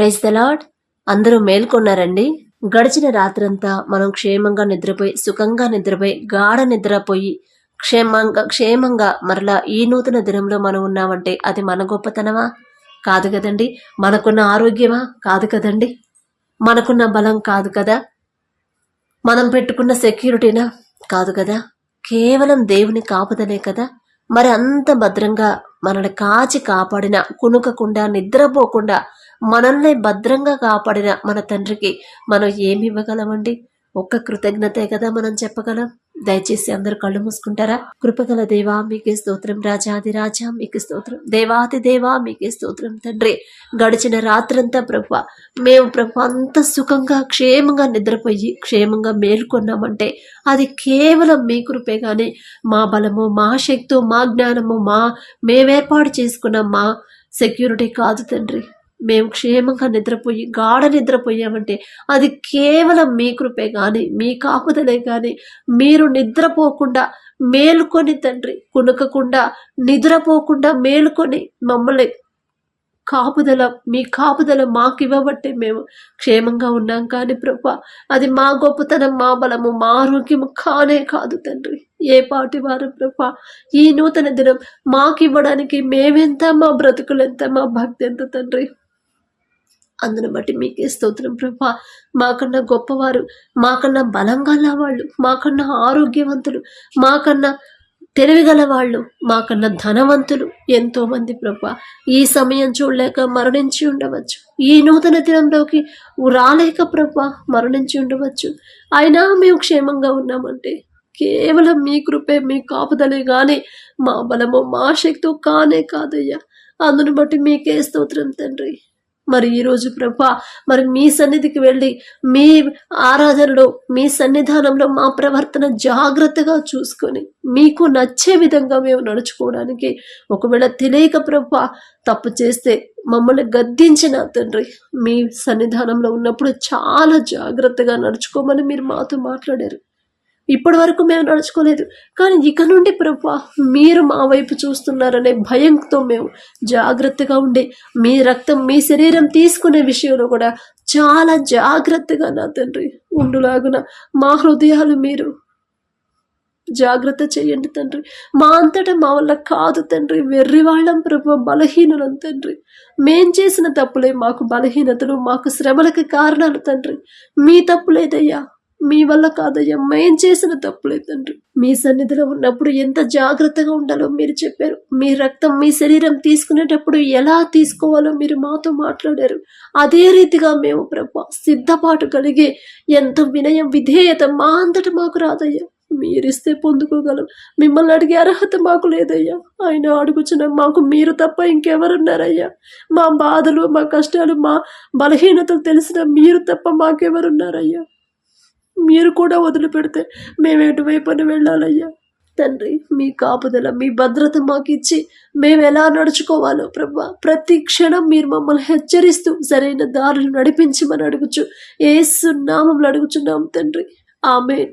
Praise the lord. అందరూ మేల్కొన్నారండి. గడిచిన రాత్రంతా మనం క్షేమంగా నిద్రపోయి, సుఖంగా నిద్రపోయి, గాఢ నిద్రపోయి క్షేమంగా మరలా ఈ నూతన దినంలో మనం ఉన్నామంటే అది మన గొప్పతనమా? కాదు కదండి. మనకున్న ఆరోగ్యమా? కాదు కదండి. మనకున్న బలం కాదు కదా. మనం పెట్టుకున్న సెక్యూరిటీనా? కాదు కదా. కేవలం దేవుని కాపుదలే కదా. మరి అంత భద్రంగా మనల్ని కాచి కాపాడిన, కునుకకుండా నిద్రపోకుండా మనల్ని భద్రంగా కాపాడిన మన తండ్రికి మనం ఏమి ఇవ్వగలమండి? ఒక్క కృతజ్ఞతే కదా మనం చెప్పగలం. దయచేసి అందరూ కళ్ళు మూసుకుంటారా? కృపగల దేవా మీకే స్తోత్రం, రాజాది రాజా మీకు స్తోత్రం, దేవాది దేవా మీకే స్తోత్రం తండ్రి. గడిచిన రాత్రంతా ప్రభు మేము ప్రభు అంత సుఖంగా క్షేమంగా నిద్రపోయి క్షేమంగా మేలుకొన్నామంటే అది కేవలం మీ కృపే గాని మా బలము, మా శక్తి, మా జ్ఞానము, మేమేర్పాటు చేసుకున్న మా సెక్యూరిటీ కాదు తండ్రి. మేము క్షేమంగా నిద్రపోయి గాఢ నిద్రపోయామంటే అది కేవలం మీ కృపే కానీ, మీ కాపుదలే కానీ. మీరు నిద్రపోకుండా మేలుకొని తండ్రి, కునుకకుండా నిద్రపోకుండా మేలుకొని మమ్మల్ని మీ కాపుదల మాకు ఇవ్వబట్టే మేము క్షేమంగా ఉన్నాం. కానీ ప్రభా అది మా గొప్పతనం, మా బలము, మా ఆరోగ్యము కానే కాదు తండ్రి. ఏ పాటి వారు ప్రభా ఈ నూతన దినం మాకు ఇవ్వడానికి మేమెంత, మా బ్రతుకులెంత, మా భక్తి ఎంత తండ్రి. అందును బట్టి మీకే స్తోత్రం ప్రభా. మాకన్నా గొప్పవారు, మాకన్నా బలం గల వాళ్ళు, మాకన్నా ఆరోగ్యవంతులు, మాకన్నా తెలివిగల వాళ్ళు, మాకన్నా ధనవంతులు ఎంతో మంది ప్రభా ఈ సమయం చూడలేక మరణించి ఉండవచ్చు. ఈ నూతన దినంలోకి రాలేక ప్రభా మరణించి ఉండవచ్చు. అయినా మేము క్షేమంగా ఉన్నామంటే కేవలం మీ కృపే, మీ కాపుదలే కానీ మా బలము, మా శక్తి కానే కాదయ్యా. అందును బట్టి మీకే స్తోత్రం తండ్రి. మరి ఈరోజు ప్రభా మరి మీ సన్నిధికి వెళ్ళి మీ ఆరాధనలో, మీ సన్నిధానంలో మా ప్రవర్తన జాగ్రత్తగా చూసుకొని మీకు నచ్చే విధంగా మేము నడుచుకోవడానికి, ఒకవేళ తెలియక ప్రభా తప్పు చేస్తే మమ్మల్ని గద్దించిన తండ్రి, మీ సన్నిధానంలో ఉన్నప్పుడు చాలా జాగ్రత్తగా నడుచుకోమని మీరు మాతో మాట్లాడారు. ఇప్పటి వరకు మేము నడుచుకోలేదు, కానీ ఇక నుండి ప్రభా మీరు మా వైపు చూస్తున్నారనే భయంతో మేము జాగ్రత్తగా ఉండి మీ రక్తం, మీ శరీరం తీసుకునే విషయంలో కూడా చాలా జాగ్రత్తగా నా తండ్రి ఉండులాగున మా హృదయాలు మీరు జాగ్రత్త చేయండి తండ్రి. మా అంతటా మా వల్ల కాదు తండ్రి, వెర్రివాళ్ళం ప్రభు, బలహీనులం తండ్రి. మేం చేసిన తప్పులే మాకు బలహీనతలు, మాకు శ్రమలకు కారణాలు తండ్రి. మీ తప్పు లేదయ్యా, మీ వల్ల కాదయ్యా, మేం చేసిన తప్పులే తండ్రి. మీ సన్నిధిలో ఉన్నప్పుడు ఎంత జాగ్రత్తగా ఉండాలో మీరు చెప్పారు. మీ రక్తం, మీ శరీరం తీసుకునేటప్పుడు ఎలా తీసుకోవాలో మీరు మాతో మాట్లాడారు. అదే రీతిగా మేము ప్రభా సిద్ధపాటు కలిగి ఎంత వినయం, విధేయత మా అంతటా మాకు రాదయ్యా. మీరిస్తే పొందుకోగలం, మిమ్మల్ని అడిగే అర్హత మాకు లేదయ్యా. ఆయన అడుగుచున్న మాకు మీరు తప్ప ఇంకెవరున్నారయ్యా? మా బాధలు, మా కష్టాలు, మా బలహీనతలు తెలిసిన మీరు తప్ప మాకెవరున్నారయ్యా? మీరు కూడా వదిలిపెడితే మేము ఎటువైపుని వెళ్ళాలయ్యా తండ్రి. మీ కాపుదల, మీ భద్రత మాకు ఇచ్చి మేము ఎలా నడుచుకోవాలో ప్రభా ప్రతి క్షణం మీరు మమ్మల్ని హెచ్చరిస్తూ సరైన దారులు నడిపించమని అడుగుచు యేసు నామములో అడుగుచున్నాం తండ్రి. ఆమేన్.